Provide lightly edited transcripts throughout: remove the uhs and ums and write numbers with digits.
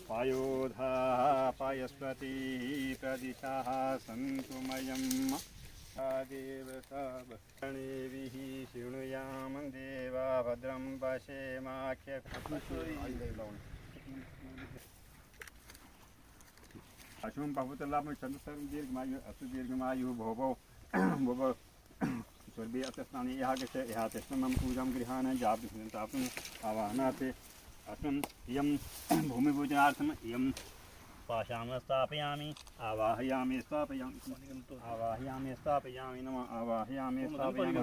पायोधा पायस्पति प्रदिशाः सन्तु मयम् देवताभरणेभिः शृणुयाम देवा भद्रं पश्येमाख्य अशुं बहुतलाभं चतुस्सर्वं दीर्घमायु अस्तु दीर्घमायुः भोभो भोभो स्वर्गे अत्यस्नानि यः गच्छ यः तिष्ठन् मम पूजां गृहाण जापं आवाहनात् अस्मिन् इयं भूमिपूजनार्थम् इयं पाशां स्थापयामि आवाहयामि स्थापयामि आवाहयामि स्थापयामि नमः आवाहयामि स्थापयामि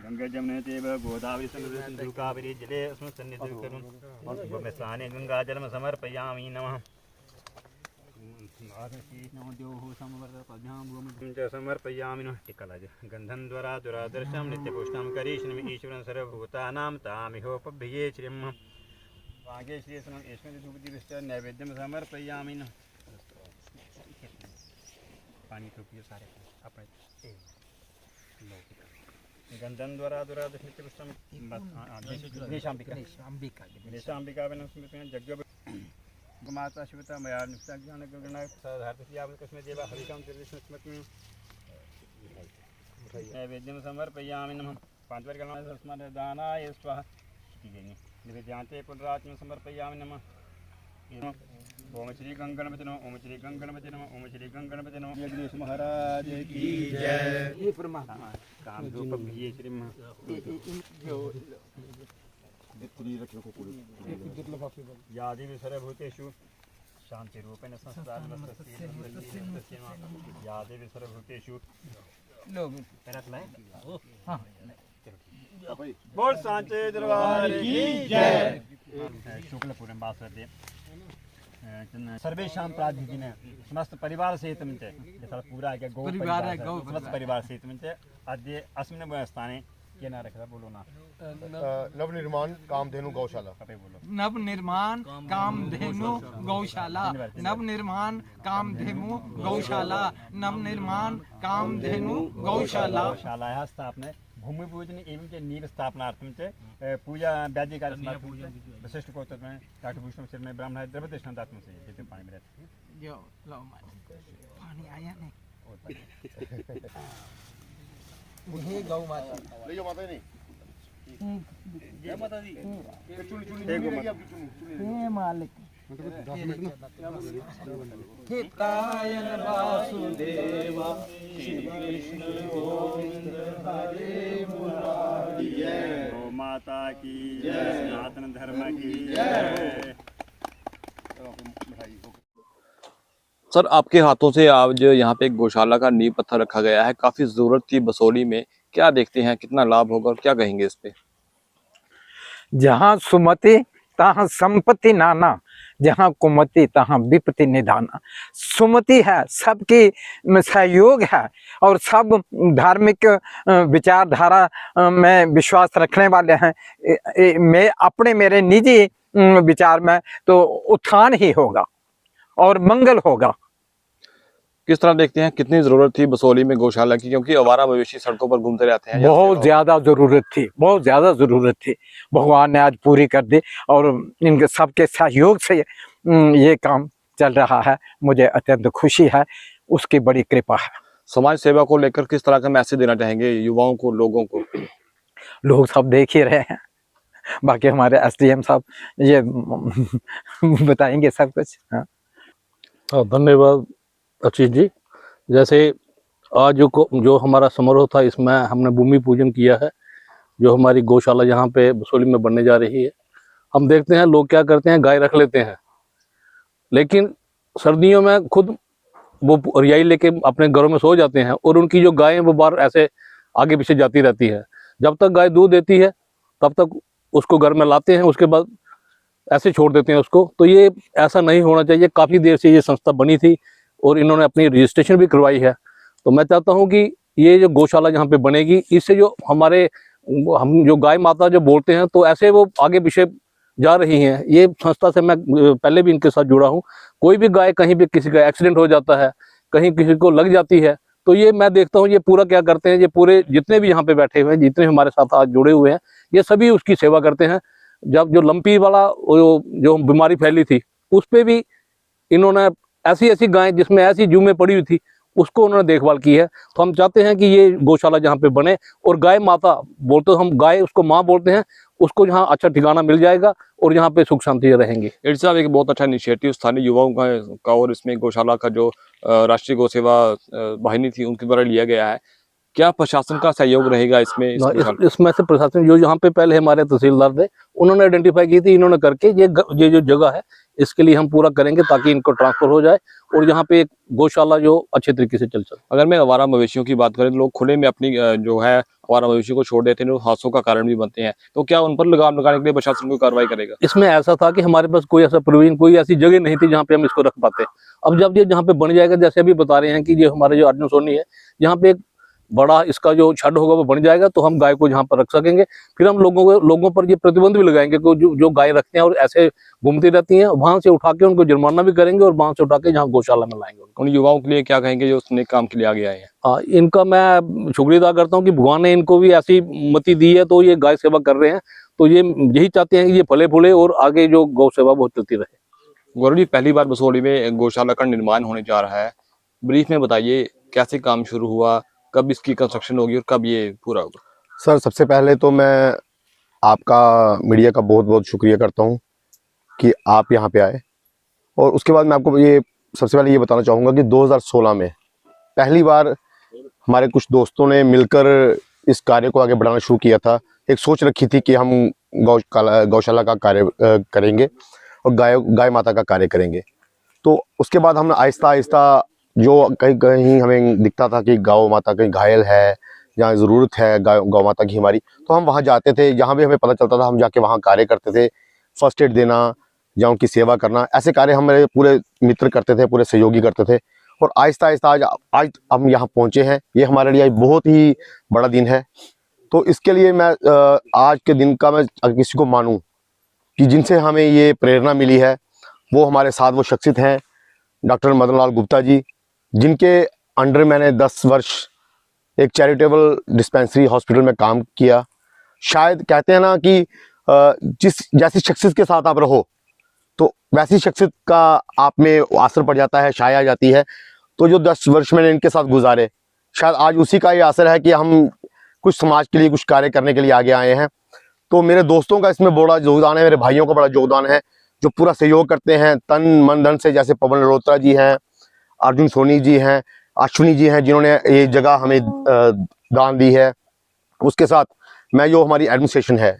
गंगा जमुने चैव गोदावरी सिन्धु कावेरी जले अस्मिन् सन्निधिं करोमि स्नाने गंगाजलं समर्पयामि नमः समर्पयामि नमः टिकलाज गंधं द्वारा दुरादर्शं नित्यपुष्टं करिष्यामि ईश्वरं सर्वभूतानां तामिहोपभ्ये श्रियं वागे श्रीस्वं ईश्वरधूपदीपश्च नैवेद्यं समर्पयामि नमः पानी तो पियो सारे अपने गंधं द्वारा दुरादर्शं नित्यपुष्टं गणेशाम्बिका यज्ञ माता शिवता मया ज्ञान गणनाधारतस्मै देवा हविषां तिर्विष्णुस्मृतिं नैवेद्यं समर्पयामि नमः पांचवर्गदानाय स्वाहा निवेद्यान्ते पुनरात्मं समर्पयामि नमः ओम श्री गंगणपति नमः ओम श्री गंगणपति नमः ओम श्री गंगणपति नमः जगदीश महाराज की जय काम धूप भी श्री यादेवी सर्वभूतेषु शांतिरूपेण यादेवी सर्वभूतेषु बोल सांचे दरबार की जय शुक्लपुरं वासते सर्वेषां प्राधिकिन समस्त परिवार सहित पूरा गौ समस्त परिवार सहित अद्य अस्मिन् स्थाने केन रखा बोलो ना नवनिर्माण कामधेनु गौशाला नवनिर्माण कामधेनु गौशाला नवनिर्माण कामधेनु गौशाला नवनिर्माण कामधेनु गौशाला गौशालायाः स्थापने भूमि पूजन एवं च नीव स्थापनार्थं च पूजा व्याधि कार्यक्रम विशिष्ट कोत्तर में डॉक्टर भूषण सिर में ब्राह्मण द्रव्य दक्षिणात्म से जितने पानी में रहते जो लो पानी आया नहीं ये गौ माता ले जो माता नहीं जय माता दी हे मालिक हितायन वासुदेवा श्री कृष्ण गोविंद हरे मुरारी गौ माता की जय सनातन धर्म की जय। सर आपके हाथों से आज यहाँ पे एक गौशाला का नींव पत्थर रखा गया है, काफी जरूरत थी बसोली में, क्या देखते हैं कितना लाभ होगा और क्या कहेंगे इस पे? जहाँ सुमति तहाँ संपत्ति नाना, जहाँ कुमति तहाँ विपत्ति निधाना। सुमति है, सबकी सहयोग है और सब धार्मिक विचारधारा में विश्वास रखने वाले हैं। मैं अपने मेरे निजी विचार में तो उत्थान ही होगा और मंगल होगा। किस तरह देखते हैं कितनी जरूरत थी बसोली में गौशाला की, क्योंकि आवारा मवेशी सड़कों पर घूमते रहते हैं? बहुत ज्यादा जरूरत थी, बहुत ज्यादा जरूरत थी। भगवान ने आज पूरी कर दी और इनके सबके सहयोग से ये काम चल रहा है। मुझे अत्यंत खुशी है, उसकी बड़ी कृपा है। समाज सेवा को लेकर किस तरह का मैसेज देना चाहेंगे युवाओं को, लोगों को? लोग सब देख ही रहे हैं, बाकी हमारे SDM साहब ये बताएंगे सब कुछ। हाँ, धन्यवाद आशीष जी। जैसे आज जो हमारा समारोह था, इसमें हमने भूमि पूजन किया है, जो हमारी गौशाला यहाँ पे बसोली में बनने जा रही है। हम देखते हैं लोग क्या करते हैं, गाय रख लेते हैं, लेकिन सर्दियों में खुद वो रियाई लेके अपने घरों में सो जाते हैं और उनकी जो गायें वो बाहर ऐसे आगे पीछे जाती रहती है। जब तक गाय दूध देती है तब तक उसको घर में लाते हैं, उसके बाद ऐसे छोड़ देते हैं उसको। तो ये ऐसा नहीं होना चाहिए। काफ़ी देर से ये संस्था बनी थी और इन्होंने अपनी रजिस्ट्रेशन भी करवाई है। तो मैं चाहता हूँ कि ये जो गौशाला यहाँ पे बनेगी, इससे जो हम जो गाय माता जो बोलते हैं, तो ऐसे वो आगे पीछे जा रही हैं। ये संस्था से मैं पहले भी इनके साथ जुड़ा हूँ। कोई भी गाय कहीं भी किसी का एक्सीडेंट हो जाता है, कहीं किसी को लग जाती है, तो तो ये मैं देखता हूँ ये पूरा क्या करते हैं, ये पूरे जितने भी यहाँ पे बैठे हुए हैं, जितने हमारे साथ आज जुड़े हुए हैं, ये सभी उसकी सेवा करते हैं। जब जो लंपी वाला जो बीमारी फैली थी, उस पे भी इन्होंने ऐसी ऐसी गायें जिसमें ऐसी जूमें पड़ी हुई थी, उसको उन्होंने देखभाल की है। तो हम चाहते हैं कि ये गौशाला जहाँ पे बने, और गाय माता बोलते, हम गाय उसको माँ बोलते हैं, उसको यहाँ अच्छा ठिकाना मिल जाएगा और यहाँ पे सुख शांति रहेंगे। एडी साहब, एक बहुत अच्छा इनिशिएटिव स्थानीय युवाओं का और इसमें गौशाला का जो राष्ट्रीय गौ सेवा वाहिनी थी उनके द्वारा लिया गया है। क्या प्रशासन का सहयोग रहेगा इसमें? इसमें से प्रशासन जो यहाँ पे पहले हमारे तहसीलदार थे, उन्होंने आइडेंटिफाई की थी, इन्होंने करके ये जो जगह है इसके लिए हम पूरा करेंगे ताकि इनको ट्रांसफर हो जाए और यहाँ पे एक गौशाला जो अच्छे तरीके से चल सके। अगर मैं आवारा मवेशियों की बात करें तो लोग खुले में अपनी जो है आवारा मवेशियों को छोड़ देते हैं, हादसों का कारण भी बनते हैं, तो क्या उन पर लगाम लगाने के लिए प्रशासन कोई कार्रवाई करेगा? इसमें ऐसा था कि हमारे पास कोई ऐसा प्रोविजन, कोई ऐसी जगह नहीं थी जहाँ पे हम इसको रख पाते। अब जब ये जहाँ पे बन जाएगा, जैसे अभी बता रहे हैं कि ये हमारे जो अर्जुन सोनी है, यहाँ पे एक बड़ा इसका जो छड़ होगा वो बन जाएगा, तो हम गाय को यहाँ पर रख सकेंगे। फिर हम लोगों पर ये प्रतिबंध भी लगाएंगे कि जो गाय रखते हैं और ऐसे घूमती रहती हैं, वहां से उठा के उनको जुर्माना भी करेंगे और वहां से उठा के यहाँ गौशाला में लाएंगे। उन युवाओं के लिए क्या कहेंगे जो उसने काम के लिए आगे आए हैं? इनका मैं शुक्रिया अदा करता हूँ कि भगवान ने इनको भी ऐसी मति दी है, तो ये गाय सेवा कर रहे हैं। तो ये यही चाहते हैं कि ये फले फूले और आगे जो गौ सेवा वो चलती रहे। गौरव जी, पहली बार बसोली में गौशाला का निर्माण होने जा रहा है, ब्रीफ में बताइए कैसे काम शुरू हुआ, कब इसकी कंस्ट्रक्शन होगी और कब ये पूरा होगा? सर, सबसे पहले तो मैं आपका मीडिया का बहुत बहुत शुक्रिया करता हूं कि आप यहां पे आए। और उसके बाद मैं आपको ये सबसे पहले ये बताना चाहूँगा कि 2016 में पहली बार हमारे कुछ दोस्तों ने मिलकर इस कार्य को आगे बढ़ाना शुरू किया था। एक सोच रखी थी कि हम गौशाला का कार्य करेंगे और गाय माता का कार्य करेंगे। तो उसके बाद हमने आहिस्ता आहिस्ता, जो कहीं कहीं हमें दिखता था कि गौ माता कहीं घायल है, जहाँ ज़रूरत है गौ माता की हमारी, तो हम वहाँ जाते थे। जहाँ भी हमें पता चलता था हम जाके वहाँ कार्य करते थे, फर्स्ट एड देना या उनकी सेवा करना, ऐसे कार्य हमारे पूरे मित्र करते थे, पूरे सहयोगी करते थे। और आहिस्ता आहिस्ता आज हम यहाँ पहुँचे हैं। ये हमारे लिए बहुत ही बड़ा दिन है। तो इसके लिए मैं आज के दिन का मैं अगर किसी को मानूँ कि जिनसे हमें ये प्रेरणा मिली है, वो हमारे साथ वो शख्सियत हैं डॉक्टर मदन लाल गुप्ता जी, जिनके अंडर मैंने 10 वर्ष एक चैरिटेबल डिस्पेंसरी हॉस्पिटल में काम किया। शायद कहते हैं ना कि जैसी शख्सियत के साथ आप रहो तो वैसी शख्सियत का आप में असर पड़ जाता है, छाया आ जाती है। तो जो 10 वर्ष मैंने इनके साथ गुजारे, शायद आज उसी का ये असर है कि हम कुछ समाज के लिए कुछ कार्य करने के लिए आगे आए हैं। तो मेरे दोस्तों का इसमें बड़ा योगदान है, मेरे भाइयों का बड़ा योगदान है जो पूरा सहयोग करते हैं तन मन धन से, जैसे पवन लोत्रा जी हैं, अर्जुन सोनी जी हैं, अश्विनी जी हैं, जिन्होंने ये जगह हमें दान दी है। उसके साथ मैं जो हमारी एडमिनिस्ट्रेशन है,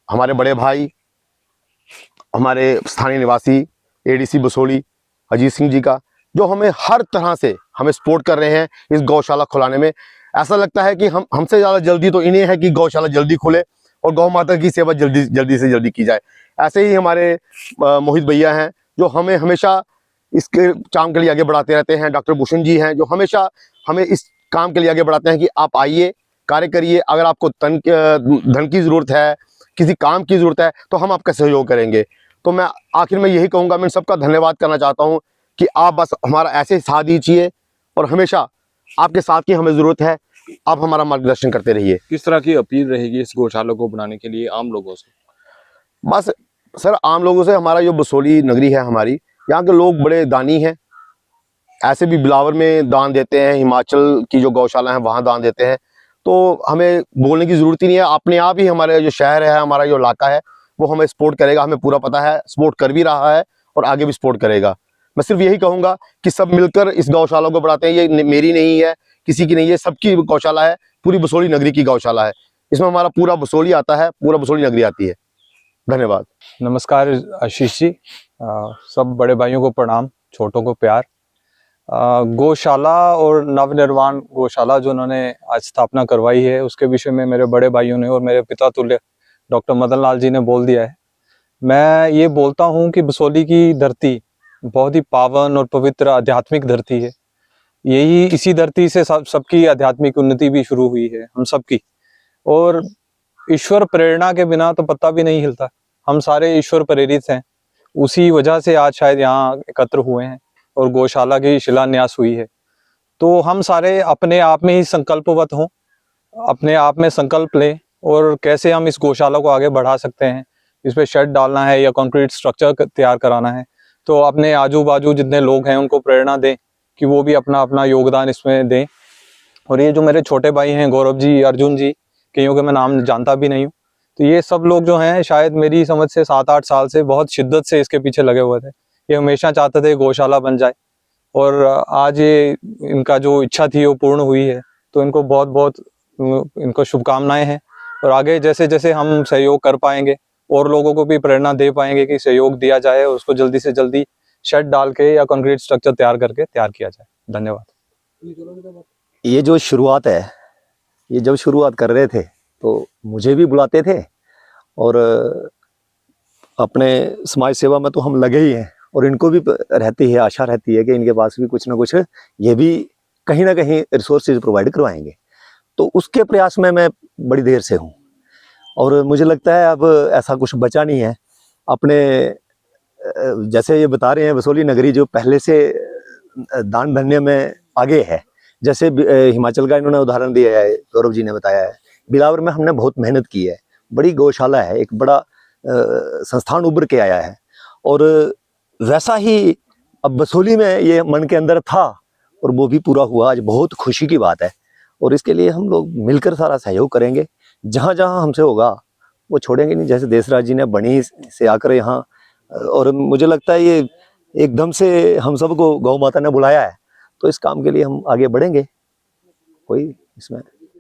हमारे बड़े भाई, हमारे स्थानीय निवासी एडीसी बसोली अजीत सिंह जी का, जो हमें हर तरह से हमें सपोर्ट कर रहे हैं इस गौशाला खुलाने में। ऐसा लगता है कि हमसे ज़्यादा जल्दी तो इन्हें है कि गौशाला जल्दी खुले और गौ माता की सेवा जल्दी से जल्दी की जाए। ऐसे ही हमारे मोहित भैया हैं जो हमें हमेशा इसके काम के लिए आगे बढ़ाते रहते हैं। डॉक्टर भूषण जी हैं जो हमेशा हमें इस काम के लिए आगे बढ़ाते हैं कि आप आइए, कार्य करिए। अगर आपको धन की ज़रूरत है, किसी काम की ज़रूरत है, तो हम आपका सहयोग करेंगे। तो मैं आखिर में यही कहूँगा, मैं सबका धन्यवाद करना चाहता हूँ कि आप बस हमारा ऐसे साथ दीजिए और हमेशा आपके साथ की हमें ज़रूरत है, आप हमारा मार्गदर्शन करते रहिए। किस तरह की अपील रहेगी इस गौशाला को बनाने के लिए आम लोगों से? बस सर, आम लोगों से हमारा जो बसोली नगरी है हमारी, यहाँ के लोग बड़े दानी हैं। ऐसे भी बिलावर में दान देते हैं, हिमाचल की जो गौशाला है वहाँ दान देते हैं। तो हमें बोलने की ज़रूरत ही नहीं है, अपने आप ही हमारे जो शहर है, हमारा जो इलाका है, वो हमें सपोर्ट करेगा। हमें पूरा पता है, सपोर्ट कर भी रहा है और आगे भी सपोर्ट करेगा। मैं सिर्फ यही कहूँगा कि सब मिलकर इस गौशाला को बढ़ाते हैं। ये मेरी नहीं है, किसी की नहीं है, सबकी गौशाला है, पूरी बसोली नगरी की गौशाला है। इसमें हमारा पूरा बसोली आता है, पूरा बसोली नगरी आती है। धन्यवाद। नमस्कार आशीष जी, सब बड़े भाइयों को प्रणाम, छोटों को प्यार। गौशाला और नवनिर्माण गौशाला जो उन्होंने आज स्थापना करवाई है, उसके विषय में मेरे बड़े भाइयों ने और मेरे पिता तुल्य डॉक्टर मदन लाल जी ने बोल दिया है। मैं ये बोलता हूँ कि बसोली की धरती बहुत ही पावन और पवित्र आध्यात्मिक धरती है। यही इसी धरती से सबकी आध्यात्मिक उन्नति भी शुरू हुई है, हम सबकी। और ईश्वर प्रेरणा के बिना तो पत्ता भी नहीं हिलता। हम सारे ईश्वर प्रेरित हैं, उसी वजह से आज शायद यहाँ एकत्र हुए हैं और गौशाला की शिलान्यास हुई है। तो हम सारे अपने आप में ही संकल्पवत हों, अपने आप में संकल्प लें और कैसे हम इस गौशाला को आगे बढ़ा सकते हैं। इस पे शेड डालना है या कंक्रीट स्ट्रक्चर तैयार कराना है, तो अपने आजू बाजू जितने लोग हैं उनको प्रेरणा दें कि वो भी अपना अपना योगदान इसमें दें। और ये जो मेरे छोटे भाई हैं गौरव जी, अर्जुन जी, कईयों के मैं नाम जानता भी नहीं हूँ, तो ये सब लोग जो हैं शायद मेरी समझ से 7-8 साल से बहुत शिद्दत से इसके पीछे लगे हुए थे। ये हमेशा चाहते थे गौशाला बन जाए और आज ये इनका जो इच्छा थी वो पूर्ण हुई है। तो इनको बहुत बहुत इनको शुभकामनाएं हैं और आगे जैसे जैसे हम सहयोग कर पाएंगे और लोगों को भी प्रेरणा दे पाएंगे कि सहयोग दिया जाए और उसको जल्दी से जल्दी शेड डाल के या कंक्रीट स्ट्रक्चर तैयार करके तैयार किया जाए। धन्यवाद। ये जो शुरुआत है, ये जब शुरुआत कर रहे थे तो मुझे भी बुलाते थे और अपने समाज सेवा में तो हम लगे ही हैं और इनको भी रहती है, आशा रहती है कि इनके पास भी कुछ ना कुछ ये भी कहीं ना कहीं रिसोर्सेज प्रोवाइड करवाएंगे। तो उसके प्रयास में मैं बड़ी देर से हूँ और मुझे लगता है अब ऐसा कुछ बचा नहीं है। अपने जैसे ये बता रहे हैं बसोली नगरी जो पहले से दान धन्य में आगे है, जैसे हिमाचल का इन्होंने उदाहरण दिया है, गौरव जी ने बताया है। बिलावर में हमने बहुत मेहनत की है, बड़ी गौशाला है, एक बड़ा संस्थान उभर के आया है और वैसा ही अब बसोली में ये मन के अंदर था और वो भी पूरा हुआ। आज बहुत खुशी की बात है और इसके लिए हम लोग मिलकर सारा सहयोग करेंगे। जहाँ जहाँ हमसे होगा वो छोड़ेंगे नहीं। जैसे देसराज जी ने बनी से आकर यहाँ, और मुझे लगता है ये एकदम से हम सबको गौ माता ने बुलाया है, तो इस काम के लिए हम आगे बढ़ेंगे। कोई इसमें